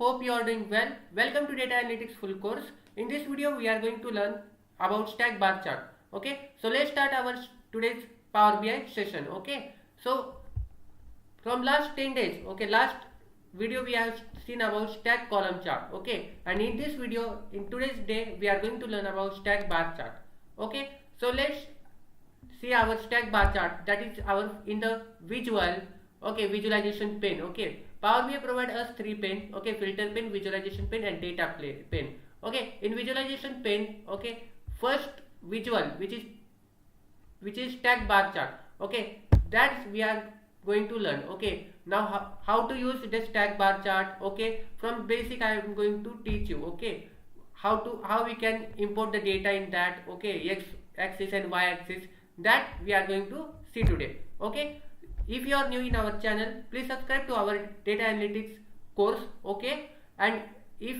hope you are doing well. Welcome to Data Analytics full course. In this video we are going to learn about stack bar chart. Okay, so let's start our today's Power BI session. Okay, so from last 10 days, okay, last video we have seen about stack column chart. Okay, and in this video, in today's day, we are going to learn about stack bar chart. Okay, so let's see our stack bar chart, that is our in the visual, okay, visualization pane. Okay, Power BI provide us three pane, okay, filter pane, visualization pane and data pane. Okay, in visualization pane, okay, first visual which is stack bar chart. Okay, that we are going to learn. Okay, now how to use the stack bar chart. Okay, from basic I am going to teach you. Okay, how we can import the data in that. Okay, x axis and y axis, that we are going to see today. Okay, if you are new in our channel, please subscribe to our data analytics course. Okay, and if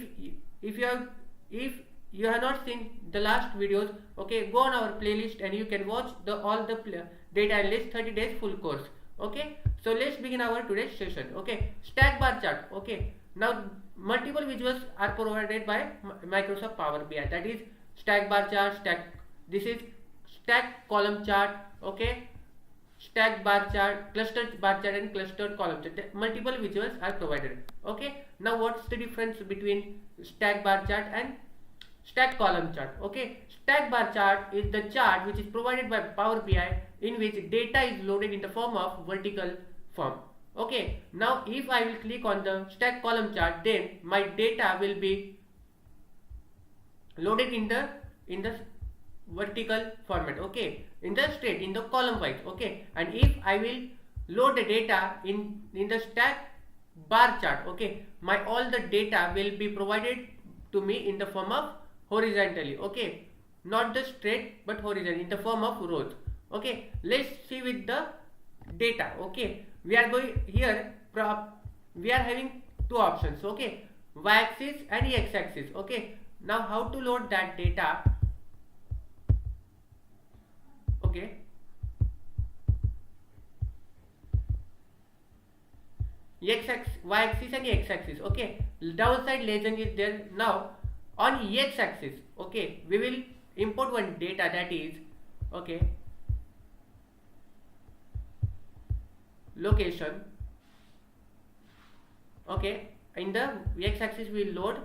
you have not seen the last videos, okay, go on our playlist and you can watch all the data analyst 30 days full course. Okay, so let's begin our today's session. Okay, stack bar chart. Okay, now multiple visuals are provided by Microsoft Power BI, that is stack bar chart, this is stack column chart. Okay, stack bar chart, clustered bar chart and clustered column chart. Multiple visuals are provided. Okay, now what's the difference between stack bar chart and stack column chart? Okay, stack bar chart is the chart which is provided by Power BI in which data is loaded in the form of vertical form. Okay, now if I will click on the stack column chart, then my data will be loaded in the vertical format. Okay, in the column wise. Okay, and if I will load the data in the stack bar chart, okay, my all the data will be provided to me in the form of horizontally. Okay, not the straight but horizontal, in the form of rows. Okay, let's see with the data. Okay, we are going here, we are having two options. Okay, y axis and x axis. Okay, now how to load that data? Okay, y axis and x axis. Okay, downside legend is there. Now on x axis, okay, we will import one data, that is, okay, location. Okay, in the x axis we will load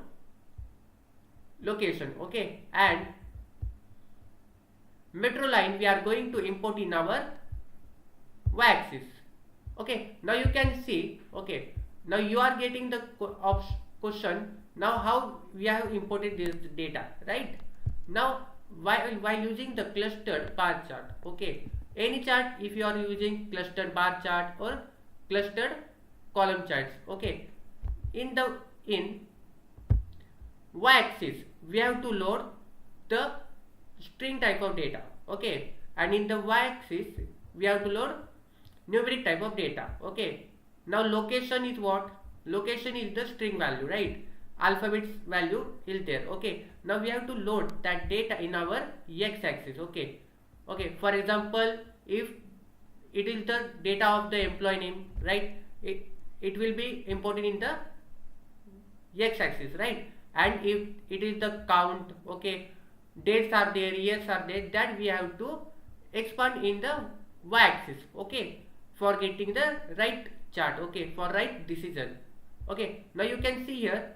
location. Okay, and metro line we are going to import in our y axis. Okay, now you can see. Okay, now you are getting the question, now how we have imported this data, right? Now while using the clustered bar chart. Okay, any chart, if you are using clustered bar chart or clustered column charts. Okay, in y axis we have to load the string type of data. Okay, and in the y axis we have to load numeric type of data. Okay, now location is what? Location is the string value, right? Alphabets value is there. Okay, now we have to load that data in our x axis. Okay, okay, for example, if it is the data of the employee name, right, it will be imported in the x axis, right? And if it is the count, okay, dates are there, years are there, that we have to expand in the y axis. Okay, for getting the right chart. Okay, for right decision. Okay, now you can see here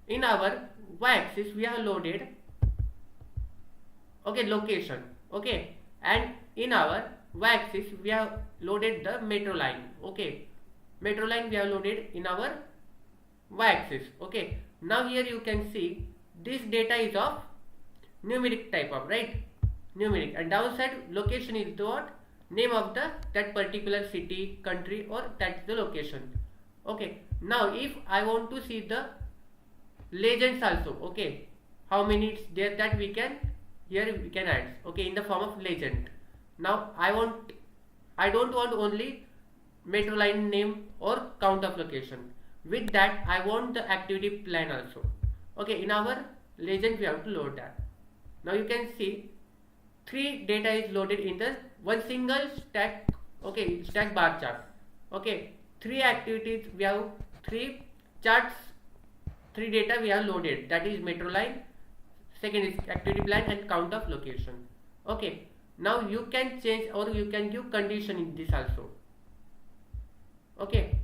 in our y axis we have loaded, okay, location. Okay, and in our y axis we have loaded the metro line. Okay, metro line we have loaded in our y axis. Okay, now here you can see this data is of numeric type of, right, numeric, and downside location is the what? Name of that particular city, country, or that's the location. Okay, now if I want to see the legends also, okay, how many it's there, that we can add, okay, in the form of legend. Now I don't want only metro line name or count of location. With that I want the activity plan also. Okay, in our legend we have to load that. Now you can see three data is loaded in the one single stack, okay, stack bar chart. Okay, three activities, we have three charts 3 data we have loaded, that is metro line, second is activity plan and count of location. Okay, now you can change or you can give condition in this also. Okay,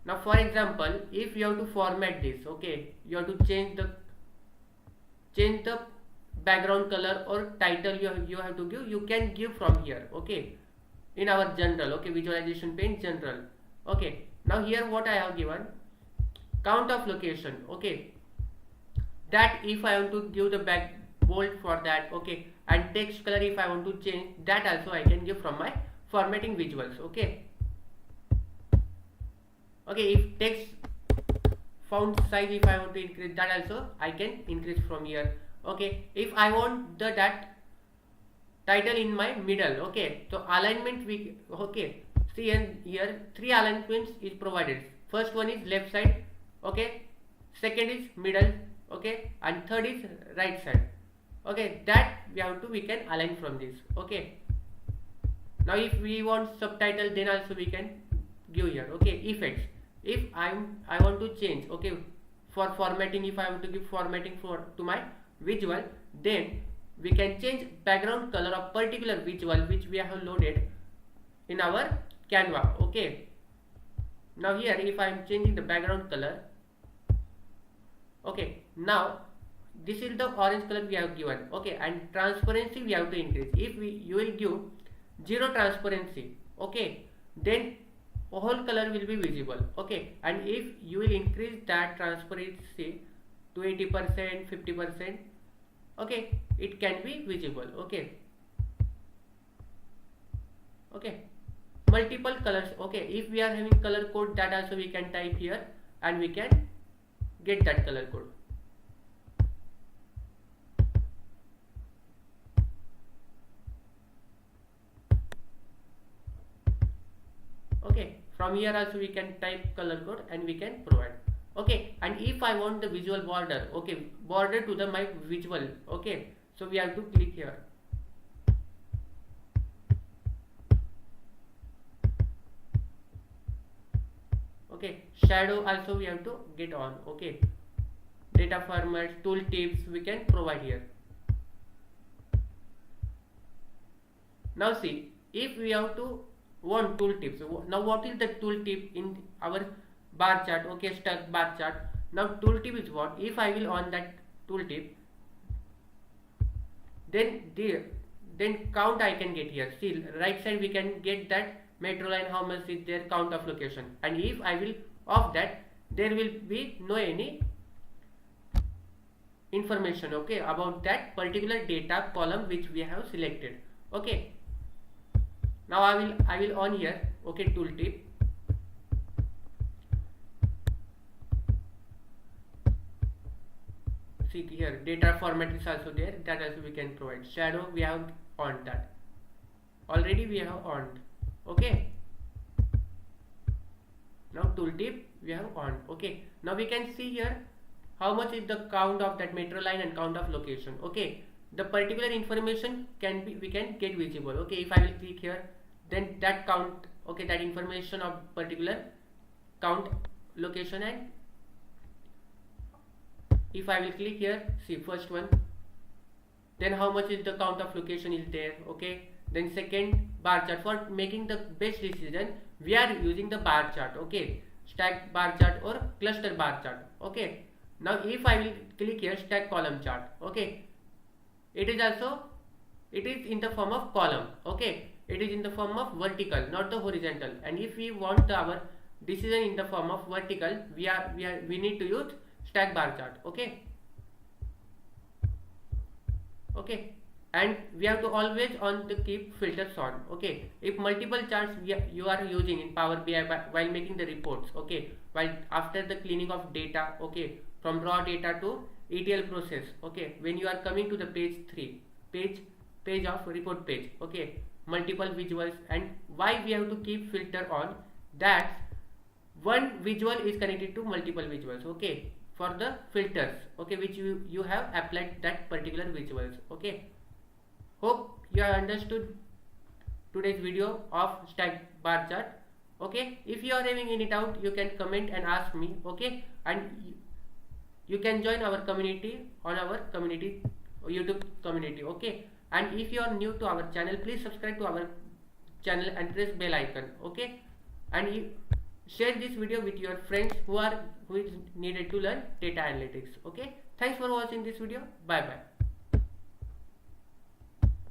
now for example, if you have to format this, okay, you have to change the background color or title you have to give, you can give from here. Okay, in our general, okay, visualization pane general. Okay, now here what I have given, count of location. Okay, that if I want to give the back bold for that, okay, and text color if I want to change, that also I can give from my formatting visuals. Okay, okay, if text font size if I want to increase, that also I can increase from here. Okay, if I want that title in my middle, okay, so alignment we, okay, see here 3 alignments is provided. First one is left side, okay, second is middle, okay, and third is right side. Okay, that we can align from this. Okay, now if we want subtitle, then also we can give here. Okay, effects, if I want to change, okay, for formatting, if I want to give formatting to my visual, then we can change background color of particular visual which we have loaded in our Canva. Okay, now here if I am changing the background color, okay, now this is the orange color we have given. Okay, and transparency we have to increase. If you will give 0 transparency, okay, then whole color will be visible. Okay, and if you will increase that transparency to 80%, 50%, okay, it can be visible. Okay, okay, multiple colors. Okay, if we are having color code, that also we can type here and we can get that color code. Okay, from here also we can type color code and we can provide. Okay, and if I want the visual border, okay, border to my visual, okay, so we have to click here. Okay, shadow also we have to get on. Okay, data formats, tool tips we can provide here. Now see, if we have to want tool tips, now what is the tool tip in our bar chart? Okay, stack bar chart. Now tool tip is what? If I will on that tool tip, then count I can get here. See, right side we can get that metro line, how much is their count of location, and if I will off that, there will be no any information, okay, about that particular data column which we have selected. Okay, now I will on here. Okay, tooltip. See here, data format is also there, that also we can provide. Shadow we have on that already, we have on. Okay, now tooltip we have on. Okay, now we can see here how much is the count of that metro line and count of location. Okay, the particular information we can get visible. Okay, if I will click here, then that count, okay, that information of particular count, location, and if I will click here, see first one, then how much is the count of location is there. Okay, then second bar chart. For making the best decision, we are using the bar chart. Okay, stack bar chart or cluster bar chart. Okay, now if I will click here, stack column chart. Okay, it is in the form of column. Okay, it is in the form of vertical, not the horizontal. And if we want our decision in the form of vertical, we need to use stack bar chart. Okay, okay, and we have to always on to keep filters on. Okay, if multiple charts you are using in Power BI while making the reports, okay, while after the cleaning of data, okay, from raw data to ETL process, okay, when you are coming to the page 3, page of report page, okay, multiple visuals, and why we have to keep filter on, that one visual is connected to multiple visuals. Okay, for the filters, okay, which you have applied that particular visuals. Okay, hope you have understood today's video of stack bar chart. Okay, if you are having any doubt, you can comment and ask me. Okay, and you can join our community on our community YouTube community. Okay, and if you are new to our channel, please subscribe to our channel and press bell icon. Okay, and you share this video with your friends who is needed to learn data analytics. Okay, thanks for watching this video. Bye bye.